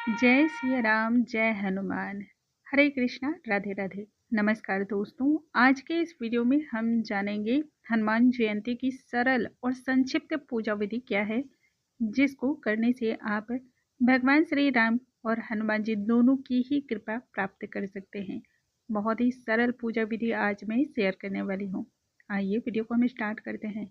जय सिया राम, जय हनुमान। हरे कृष्णा, राधे राधे। नमस्कार दोस्तों, आज के इस वीडियो में हम जानेंगे हनुमान जयंती की सरल और संक्षिप्त पूजा विधि क्या है, जिसको करने से आप भगवान श्री राम और हनुमान जी दोनों की ही कृपा प्राप्त कर सकते हैं। बहुत ही सरल पूजा विधि आज मैं शेयर करने वाली हूँ। आइए वीडियो को हम स्टार्ट करते हैं।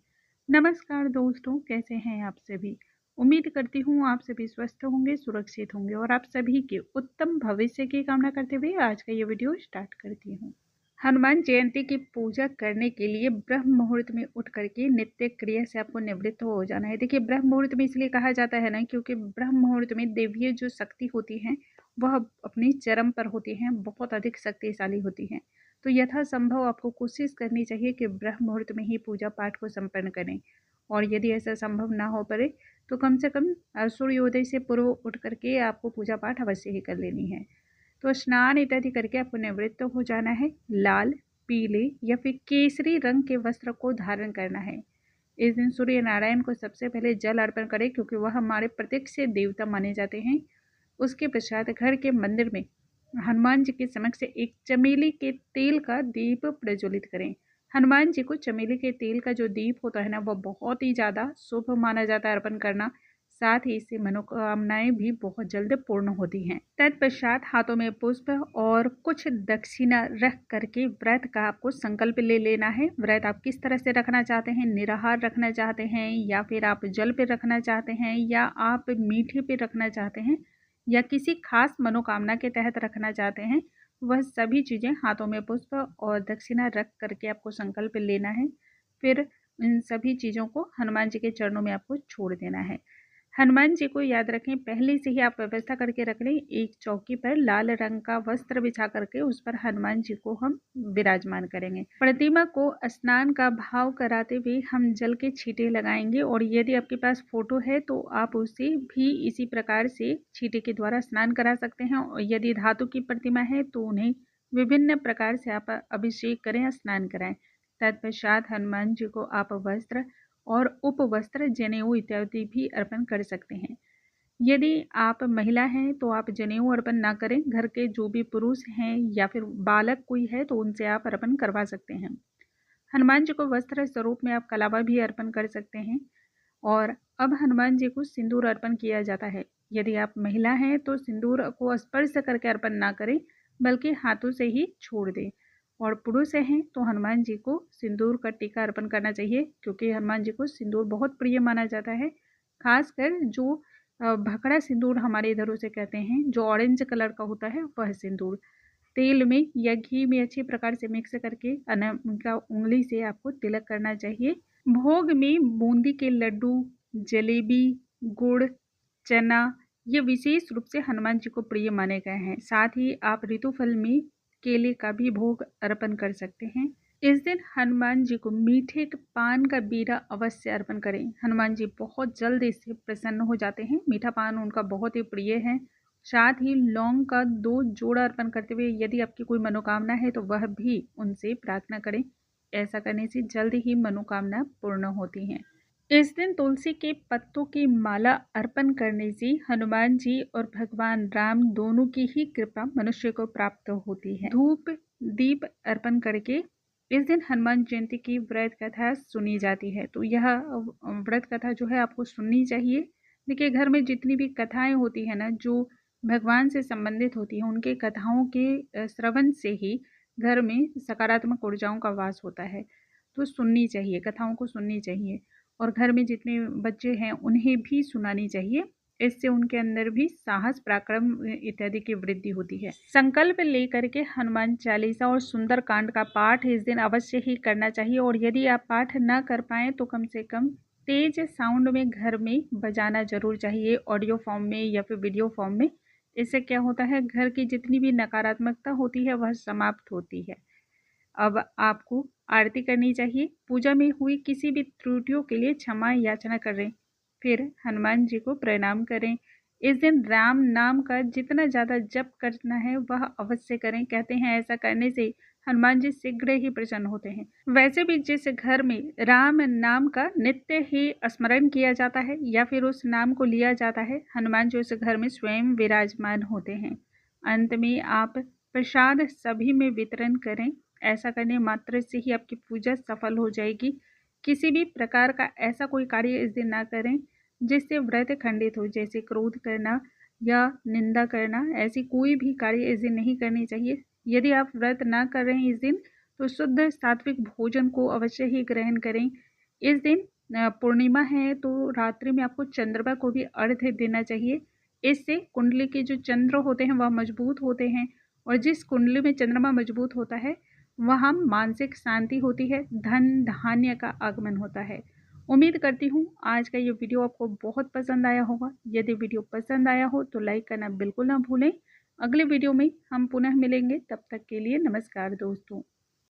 नमस्कार दोस्तों, कैसे हैं आप सभी। उम्मीद करती हूँ आप सभी स्वस्थ होंगे, सुरक्षित होंगे और आप सभी के उत्तम भविष्य की कामना करते हुए आज का ये वीडियो स्टार्ट करती हूँ। हनुमान जयंती की पूजा करने के लिए ब्रह्म मुहूर्त में उठ करके नित्य क्रिया से आपको निवृत्त हो जाना है। देखिए, ब्रह्म मुहूर्त में इसलिए कहा जाता है ना, क्योंकि ब्रह्म मुहूर्त में देवीय जो शक्ति होती हैं वह अपनी चरम पर होती हैं, बहुत अधिक शक्तिशाली होती हैं। तो यथासंभव आपको कोशिश करनी चाहिए कि ब्रह्म मुहूर्त में ही पूजा पाठ को संपन्न करें, और यदि ऐसा संभव ना हो पाए तो कम से कम सूर्योदय से पूर्व उठ करके आपको पूजा पाठ अवश्य ही कर लेनी है। तो स्नान इत्यादि करके आपको निवृत्त हो जाना है। लाल, पीले या फिर केसरी रंग के वस्त्र को धारण करना है। इस दिन सूर्य नारायण को सबसे पहले जल अर्पण करें, क्योंकि वह हमारे प्रत्यक्ष देवता माने जाते हैं। उसके पश्चात घर के मंदिर में हनुमान जी के समक्ष एक चमेली के तेल का दीप प्रज्वलित करें। हनुमान जी को चमेली के तेल का जो दीप होता है ना, वह बहुत ही ज़्यादा शुभ माना जाता है अर्पण करना। साथ ही इससे मनोकामनाएं भी बहुत जल्द पूर्ण होती हैं। तत्पश्चात हाथों में पुष्प और कुछ दक्षिणा रख करके व्रत का आपको संकल्प ले लेना है। व्रत आप किस तरह से रखना चाहते हैं, निराहार रखना चाहते हैं या फिर आप जल पे रखना चाहते हैं या आप मीठे पे रखना चाहते हैं या किसी खास मनोकामना के तहत रखना चाहते हैं, वह सभी चीज़ें हाथों में पुष्प और दक्षिणा रख करके आपको संकल्प लेना है। फिर इन सभी चीज़ों को हनुमान जी के चरणों में आपको छोड़ देना है। हनुमान जी को याद रखें, पहले से ही आप व्यवस्था करके रख लें। एक चौकी पर लाल रंग का वस्त्र बिछा करके उस पर हनुमान जी को हम विराजमान करेंगे। प्रतिमा को स्नान का भाव कराते हुए हम जल के छींटे लगाएंगे, और यदि आपके पास फोटो है तो आप उसे भी इसी प्रकार से छींटे के द्वारा स्नान करा सकते हैं। और यदि धातु की प्रतिमा है तो उन्हें विभिन्न प्रकार से आप अभिषेक करें, स्नान कराएं। तत्पश्चात हनुमान जी को आप वस्त्र और उपवस्त्र, जनेऊ इत्यादि भी अर्पण कर सकते हैं। यदि आप महिला हैं तो आप जनेऊ अर्पण ना करें। घर के जो भी पुरुष हैं या फिर बालक कोई है तो उनसे आप अर्पण करवा सकते हैं। हनुमान जी को वस्त्र स्वरूप में आप कलावा भी अर्पण कर सकते हैं। और अब हनुमान जी को सिंदूर अर्पण किया जाता है। यदि आप महिला हैं तो सिंदूर को स्पर्श करके अर्पण ना करें, बल्कि हाथों से ही छोड़ दें। और पुरुष हैं तो हनुमान जी को सिंदूर का टीका अर्पण करना चाहिए, क्योंकि हनुमान जी को सिंदूर बहुत प्रिय माना जाता है। खासकर जो भखड़ा सिंदूर हमारे इधर उसे कहते हैं, जो ऑरेंज कलर का होता है, वह सिंदूर तेल में या घी में अच्छी प्रकार से मिक्स करके उनका उंगली से आपको तिलक करना चाहिए। भोग में बूंदी के लड्डू, जलेबी, गुड़, चना ये विशेष रूप से हनुमान जी को प्रिय माने गए हैं। साथ ही आप ऋतुफल में केले का भी भोग अर्पण कर सकते हैं। इस दिन हनुमान जी को मीठे पान का बीड़ा अवश्य अर्पण करें। हनुमान जी बहुत जल्द इससे प्रसन्न हो जाते हैं। मीठा पान उनका बहुत ही प्रिय है। साथ ही लौंग का 2 जोड़ा अर्पण करते हुए यदि आपकी कोई मनोकामना है तो वह भी उनसे प्रार्थना करें। ऐसा करने से जल्द ही मनोकामना पूर्ण होती हैं। इस दिन तुलसी के पत्तों की माला अर्पण करने से हनुमान जी और भगवान राम दोनों की ही कृपा मनुष्य को प्राप्त होती है। धूप दीप अर्पण करके इस दिन हनुमान जयंती की व्रत कथा सुनी जाती है। तो यह व्रत कथा जो है आपको सुननी चाहिए। देखिए, घर में जितनी भी कथाएं होती है ना, जो भगवान से संबंधित होती है, उनके कथाओं के श्रवण से ही घर में सकारात्मक ऊर्जाओं का वास होता है। तो सुननी चाहिए, कथाओं को सुननी चाहिए। और घर में जितने बच्चे हैं उन्हें भी सुनानी चाहिए। इससे उनके अंदर भी साहस, पराक्रम इत्यादि की वृद्धि होती है। संकल्प लेकर के हनुमान चालीसा और सुंदर कांड का पाठ इस दिन अवश्य ही करना चाहिए। और यदि आप पाठ न कर पाएँ तो कम से कम तेज साउंड में घर में बजाना जरूर चाहिए, ऑडियो फॉर्म में या फिर वीडियो फॉर्म में। इससे क्या होता है, घर की जितनी भी नकारात्मकता होती है वह समाप्त होती है। अब आपको आरती करनी चाहिए। पूजा में हुई किसी भी त्रुटियों के लिए क्षमा याचना करें, फिर हनुमान जी को प्रणाम करें। इस दिन राम नाम का जितना ज़्यादा जप करना है वह अवश्य करें। कहते हैं ऐसा करने से हनुमान जी शीघ्र ही प्रसन्न होते हैं। वैसे भी जिस घर में राम नाम का नित्य ही स्मरण किया जाता है या फिर उस नाम को लिया जाता है, हनुमान जी उस घर में स्वयं विराजमान होते हैं। अंत में आप प्रसाद सभी में वितरण करें। ऐसा करने मात्र से ही आपकी पूजा सफल हो जाएगी। किसी भी प्रकार का ऐसा कोई कार्य इस दिन ना करें जिससे व्रत खंडित हो, जैसे क्रोध करना या निंदा करना। ऐसी कोई भी कार्य इस दिन नहीं करनी चाहिए। यदि आप व्रत ना कर रहे हैं इस दिन, तो शुद्ध सात्विक भोजन को अवश्य ही ग्रहण करें। इस दिन पूर्णिमा है, तो रात्रि में आपको चंद्रमा को भी अर्घ्य देना चाहिए। इससे कुंडली के जो चंद्र होते हैं वह मजबूत होते हैं, और जिस कुंडली में चंद्रमा मजबूत होता है वहाँ मानसिक शांति होती है, धन धान्य का आगमन होता है। उम्मीद करती हूँ आज का ये वीडियो आपको बहुत पसंद आया होगा। यदि वीडियो पसंद आया हो तो लाइक करना बिल्कुल ना भूलें। अगले वीडियो में हम पुनः मिलेंगे, तब तक के लिए नमस्कार दोस्तों।